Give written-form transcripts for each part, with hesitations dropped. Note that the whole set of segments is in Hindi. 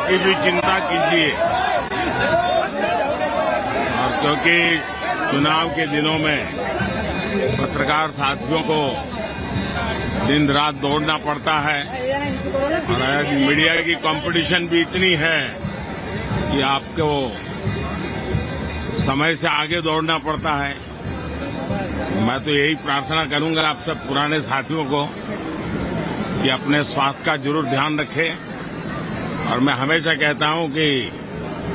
की भी चिंता कीजिए। और क्योंकि चुनाव के दिनों में पत्रकार साथियों को दिन रात दौड़ना पड़ता है और आज मीडिया की कंपटीशन भी इतनी है कि आपको समय से आगे दौड़ना पड़ता है। मैं तो यही प्रार्थना करूंगा आप सब पुराने साथियों को कि अपने स्वास्थ्य का जरूर ध्यान रखें। और मैं हमेशा कहता हूं कि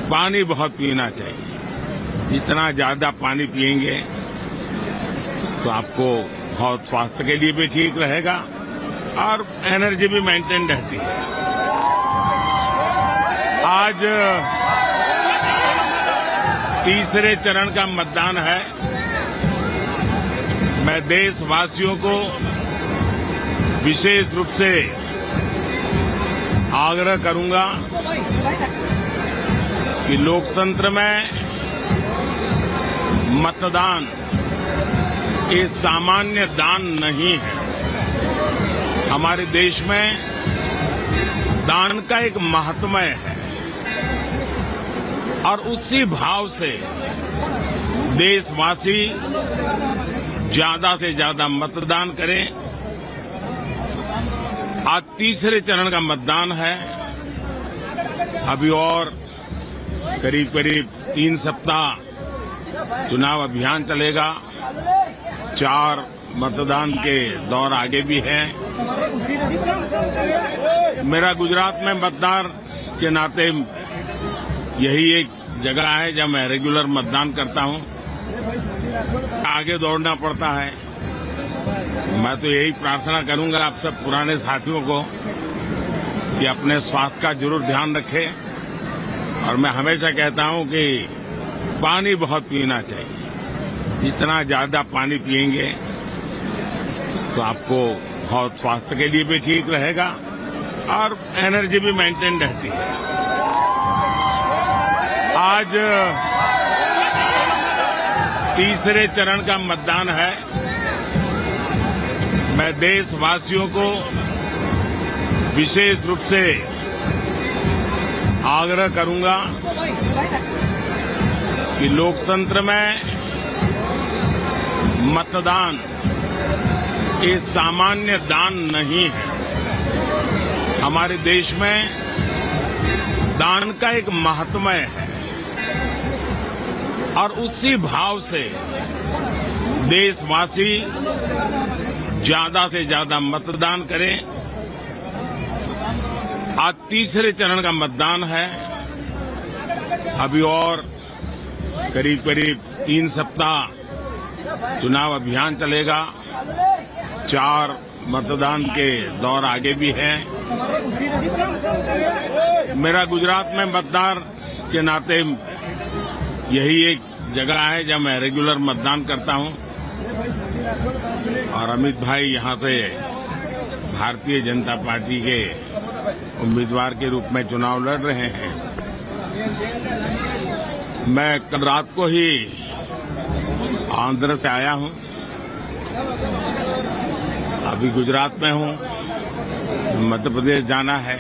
पानी बहुत पीना चाहिए। जितना ज्यादा पानी पिएंगे तो आपको बहुत स्वास्थ्य के लिए भी ठीक रहेगा और एनर्जी भी मेंटेन रहती है। आज तीसरे चरण का मतदान है। मैं देशवासियों को विशेष रूप से आग्रह करूंगा कि लोकतंत्र में मतदान ये सामान्य दान नहीं है। हमारे देश में दान का एक महात्म्य है और उसी भाव से देशवासी ज्यादा से ज्यादा मतदान करें। आज तीसरे चरण का मतदान है। अभी और करीब करीब 3 सप्ताह चुनाव अभियान चलेगा। 4 मतदान के दौर आगे भी हैं। मेरा गुजरात में मतदान के नाते यही एक जगह है जहां मैं रेगुलर मतदान करता हूं। आगे दौड़ना पड़ता है। मैं तो यही प्रार्थना करूंगा आप सब पुराने साथियों को कि अपने स्वास्थ्य का जरूर ध्यान रखें। और मैं हमेशा कहता हूं कि पानी बहुत पीना चाहिए। जितना ज्यादा पानी पिएंगे तो आपको बहुत स्वास्थ्य के लिए भी ठीक रहेगा और एनर्जी भी मेंटेन रहती है। आज तीसरे चरण का मतदान है। मैं देशवासियों को विशेष रूप से आग्रह करूंगा कि लोकतंत्र में मतदान ये सामान्य दान नहीं है। हमारे देश में दान का एक महात्म्य है और उसी भाव से देशवासी ज्यादा से ज्यादा मतदान करें। आज तीसरे चरण का मतदान है। अभी और करीब करीब 3 सप्ताह चुनाव अभियान चलेगा। 4 मतदान के दौर आगे भी हैं। मेरा गुजरात में मतदान के नाते यही एक जगह है जहां मैं रेगुलर मतदान करता हूं। और अमित भाई यहां से भारतीय जनता पार्टी के उम्मीदवार के रूप में चुनाव लड़ रहे हैं। मैं कल रात को ही आंध्र से आया हूं। अभी गुजरात में हूं। मध्य प्रदेश जाना है,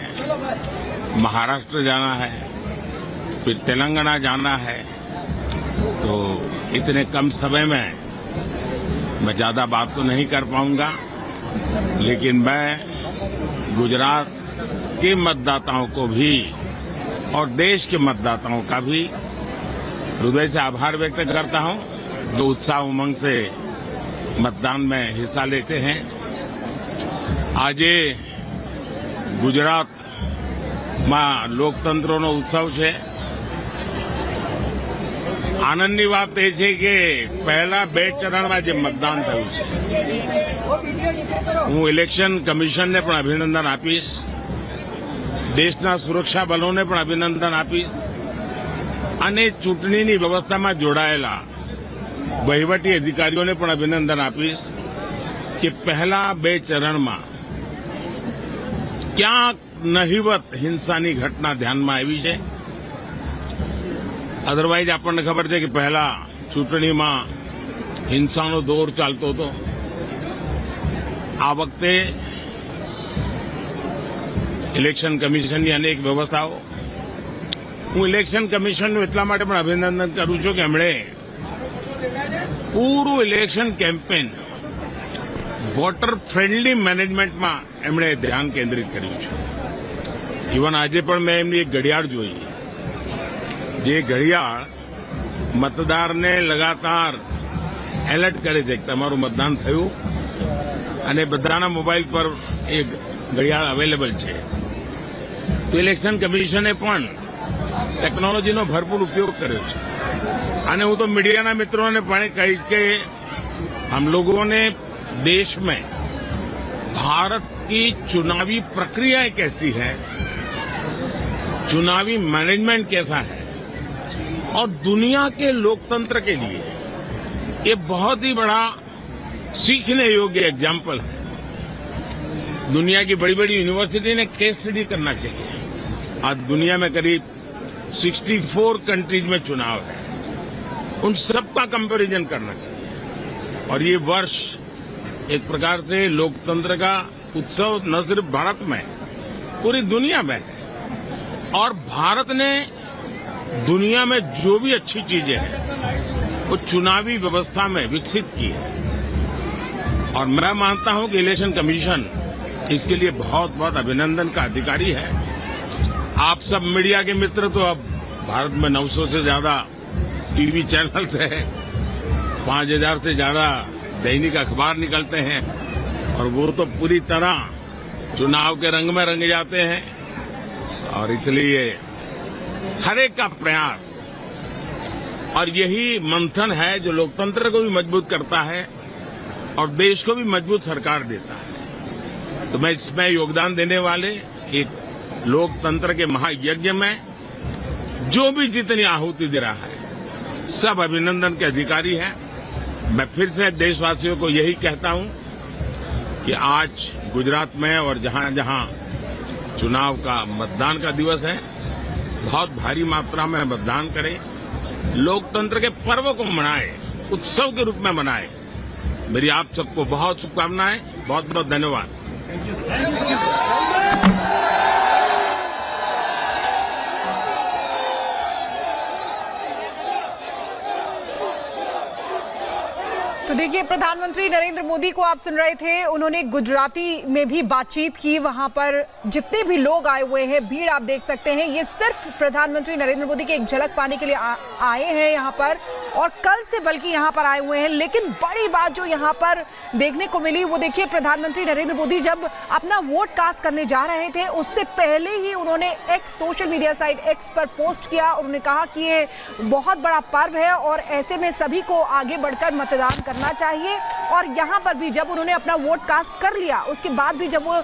महाराष्ट्र जाना है, फिर तेलंगाना जाना है। तो इतने कम समय में मैं ज्यादा बात तो नहीं कर पाऊंगा, लेकिन मैं गुजरात के मतदाताओं को भी और देश के मतदाताओं का भी हृदय से आभार व्यक्त करता हूं, जो उत्साह उमंग से मतदान में हिस्सा लेते हैं। आज ગુજરાતમાં લોકતંત્રનો ઉત્સવ છે। આનંદની વાત એ છે કે પહેલા 2 ચરણમાં જે મતદાન થયું છે, હું ઇલેક્શન કમિશનને પણ અભિનંદન આપીશ, દેશના સુરક્ષા બલોને પણ અભિનંદન આપીશ અને ચૂંટણીની વ્યવસ્થામાં જોડાયેલા વહીવટી અધિકારીઓને પણ અભિનંદન આપીશ કે પહેલા 2 ચરણમાં ક્યાંક નહિવત હિંસાની ઘટના ધ્યાનમાં આવી છે। અધરવાઇઝ આપણને ખબર છે કે પહેલા ચૂંટણીમાં હિંસાનો દોર ચાલતો હતો। આ વખતે ઇલેક્શન કમિશનની અનેક વ્યવસ્થાઓ હું ઇલેક્શન કમિશનનું એટલા માટે પણ અભિનંદન કરું છું કે એમણે પૂરું ઇલેક્શન કેમ્પેન વોટર ફ્રેન્ડલી મેનેજમેન્ટમાં એમણે ધ્યાન કેન્દ્રિત કર્યું છે. ઇવન આજે પણ મેં એમની એક ઘડિયાળ જોઈ, જે ઘડિયાળ મતદારને લગાતાર એલર્ટ કરે છે કે તમારું મતદાન થયું, અને બધાના મોબાઈલ પર એ ઘડિયાળ અવેલેબલ છે. તો ઇલેક્શન કમિશને પણ ટેકનોલોજીનો ભરપૂર ઉપયોગ કર્યો છે. અને હું તો मीडिया मित्रों ने પણ કહીશ કે हम लोगों ने देश में भारत की चुनावी प्रक्रिया कैसी है, चुनावी मैनेजमेंट कैसा है, और दुनिया के लोकतंत्र के लिए ये बहुत ही बड़ा सीखने योग्य एग्जाम्पल है. दुनिया की बड़ी बड़ी यूनिवर्सिटी ने केस स्टडी करना चाहिए. आज दुनिया में करीब 64 कंट्रीज में चुनाव है, उन सबका कंपैरिजन करना चाहिए. और ये वर्ष एक प्रकार से लोकतंत्र का उत्सव न सिर्फ भारत में, पूरी दुनिया में है. और भारत ने दुनिया में जो भी अच्छी चीजें हैं वो चुनावी व्यवस्था में विकसित की है. और मैं मानता हूं कि इलेक्शन कमीशन इसके लिए बहुत बहुत अभिनंदन का अधिकारी है. आप सब मीडिया के मित्र तो अब भारत में 900 से ज्यादा टीवी चैनल्स है, 5000 से ज्यादा दैनिक अखबार निकलते हैं, और वो तो पूरी तरह चुनाव के रंग में रंगे जाते हैं. और इसलिए हर एक का प्रयास और यही मंथन है जो लोकतंत्र को भी मजबूत करता है और देश को भी मजबूत सरकार देता है. तो मैं इसमें योगदान देने वाले एक लोकतंत्र के महायज्ञ में जो भी जितनी आहुति दे रहा है, सब अभिनंदन के अधिकारी हैं. मैं फिर से देशवासियों को यही कहता हूं कि आज गुजरात में और जहां जहां चुनाव का मतदान का दिवस है, बहुत भारी मात्रा में मतदान करें, लोकतंत्र के पर्व को मनाएं, उत्सव के रूप में मनाएं. मेरी आप सबको बहुत शुभकामनाएं. बहुत बहुत धन्यवाद. तो देखिए, प्रधानमंत्री नरेंद्र मोदी को आप सुन रहे थे, उन्होंने गुजराती में भी बातचीत की. वहां पर जितने भी लोग आए हुए हैं, भीड़ आप देख सकते हैं, ये सिर्फ प्रधानमंत्री नरेंद्र मोदी की एक झलक पाने के लिए आए हैं यहां पर, और कल से बल्कि यहां पर आए हुए हैं. लेकिन बड़ी बात जो यहां पर देखने को मिली वो देखिए, प्रधानमंत्री नरेंद्र मोदी जब अपना वोट कास्ट करने जा रहे थे, उससे पहले ही उन्होंने x social media site x पर पोस्ट किया. उन्होंने कहा कि ये बहुत बड़ा पर्व है और ऐसे में सभी को आगे बढ़कर मतदान करना चाहिए. और यहां पर भी जब उन्होंने अपना वोट कास्ट कर लिया, उसके बाद भी जब वो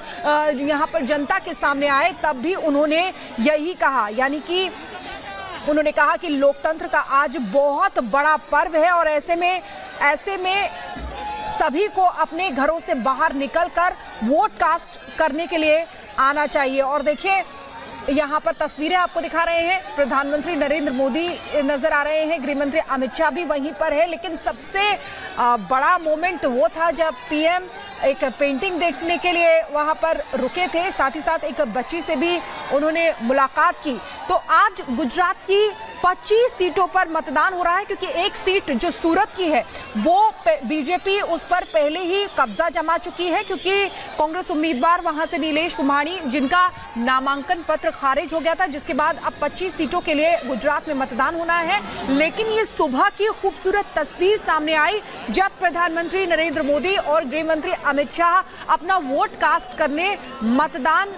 यहां पर जनता के सामने आए, तब भी उन्होंने यही कहा, यानी कि उन्होंने कहा कि लोकतंत्र का आज बहुत बड़ा पर्व है और ऐसे में सभी को अपने घरों से बाहर निकलकर वोट कास्ट करने के लिए आना चाहिए. और देखिए, यहाँ पर तस्वीरें आपको दिखा रहे हैं, प्रधानमंत्री नरेंद्र मोदी नजर आ रहे हैं, गृहमंत्री अमित शाह भी वहीं पर है. लेकिन सबसे बड़ा मोमेंट वो था जब पीएम एक पेंटिंग देखने के लिए वहां पर रुके थे, साथ ही साथ एक बच्ची से भी उन्होंने मुलाकात की. तो आज गुजरात की 25 सीटों पर मतदान हो रहा है, क्योंकि एक सीट जो सूरत की है वो बीजेपी उस पर पहले ही कब्जा जमा चुकी है, क्योंकि कांग्रेस उम्मीदवार वहां से नीलेश कुमारी, जिनका नामांकन पत्र खारिज हो गया था, जिसके बाद अब 25 सीटों के लिए गुजरात में मतदान होना है. लेकिन ये सुबह की खूबसूरत तस्वीर सामने आई जब प्रधानमंत्री नरेंद्र मोदी और गृहमंत्री अमित शाह अपना वोट कास्ट करने मतदान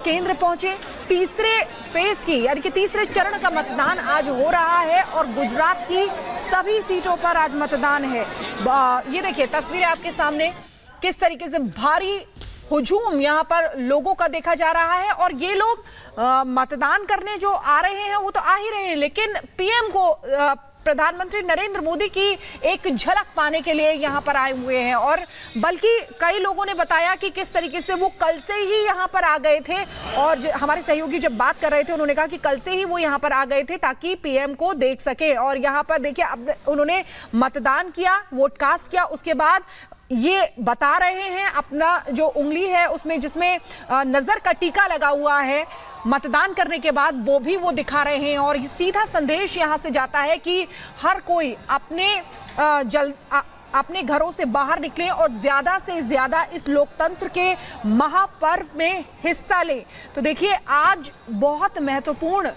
केंद्र पहुंचे. तीसरे फेज की, यानी कि तीसरे चरण का मतदान आज हो रहा है और गुजरात की सभी सीटों पर आज मतदान है. ये देखिए तस्वीरें आपके सामने, किस तरीके से भारी हुजूम यहाँ पर लोगों का देखा जा रहा है. और ये लोग मतदान करने जो आ रहे हैं वो तो आ ही रहे हैं, लेकिन पीएम को प्रधानमंत्री नरेंद्र मोदी की एक झलक पाने के लिए यहाँ पर आए हुए हैं. और बल्कि कई लोगों ने बताया कि किस तरीके से वो कल से ही यहाँ पर आ गए थे, और हमारे सहयोगी जब बात कर रहे थे उन्होंने कहा कि कल से ही वो यहाँ पर आ गए थे ताकि पीएम को देख सके. और यहाँ पर देखिए, अब उन्होंने मतदान किया, वोट कास्ट किया, उसके बाद ये बता रहे हैं, अपना जो उंगली है उसमें जिसमें नजर का टीका लगा हुआ है मतदान करने के बाद, वो भी वो दिखा रहे हैं। और ये सीधा संदेश यहां से जाता है कि हर कोई अपने घरों से बाहर निकले और ज्यादा से ज्यादा इस लोकतंत्र के महापर्व में हिस्सा ले। तो देखिए, आज बहुत महत्वपूर्ण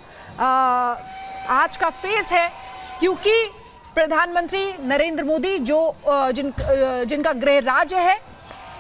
आज का फेस है, क्योंकि प्रधानमंत्री नरेंद्र मोदी जिनका गृह राज्य है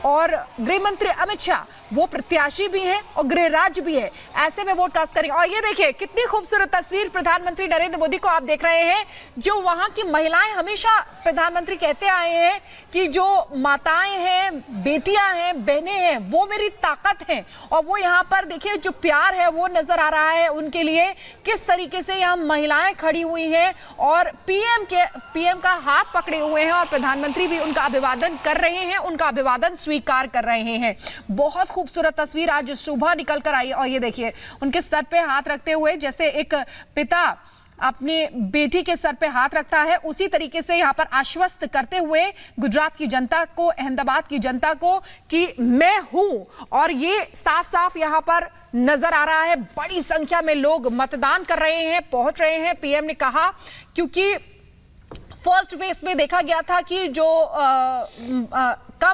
और गृह मंत्री अमित शाह वो प्रत्याशी भी हैं और गृह राज्य भी है, ऐसे में वोट कास्ट करेंगे। और ये देखिए कितनी खूबसूरत तस्वीर प्रधानमंत्री नरेंद्र मोदी को आप देख रहे हैं। जो वहां की महिलाएं, हमेशा प्रधानमंत्री कहते आए हैं कि जो माताएं हैं, बेटियां हैं, बहनें हैं, वो मेरी ताकत हैं। और वो यहाँ पर देखिए जो प्यार है वो नजर आ रहा है उनके लिए, किस तरीके से यहाँ महिलाएं खड़ी हुई हैं और पीएम का हाथ पकड़े हुए हैं और प्रधानमंत्री भी उनका अभिवादन कर रहे हैं, उनका अभिवादन स्वीकार कर रहे हैं। बहुत खूबसूरत तस्वीर आज सुबह निकल कर आई। और ये देखिए उनके सर पे हाथ रखते हुए, जैसे एक पिता अपनी बेटी के सर पे हाथ रखता है, उसी तरीके से यहाँ पर आश्वस्त करते हुए गुजरात की जनता को, अहमदाबाद की जनता को कि मैं हूं। और ये साफ साफ यहाँ पर नजर आ रहा है। बड़ी संख्या में लोग मतदान कर रहे हैं, पहुंच रहे हैं। पीएम ने कहा, क्योंकि फर्स्ट फेज में देखा गया था कि जो कम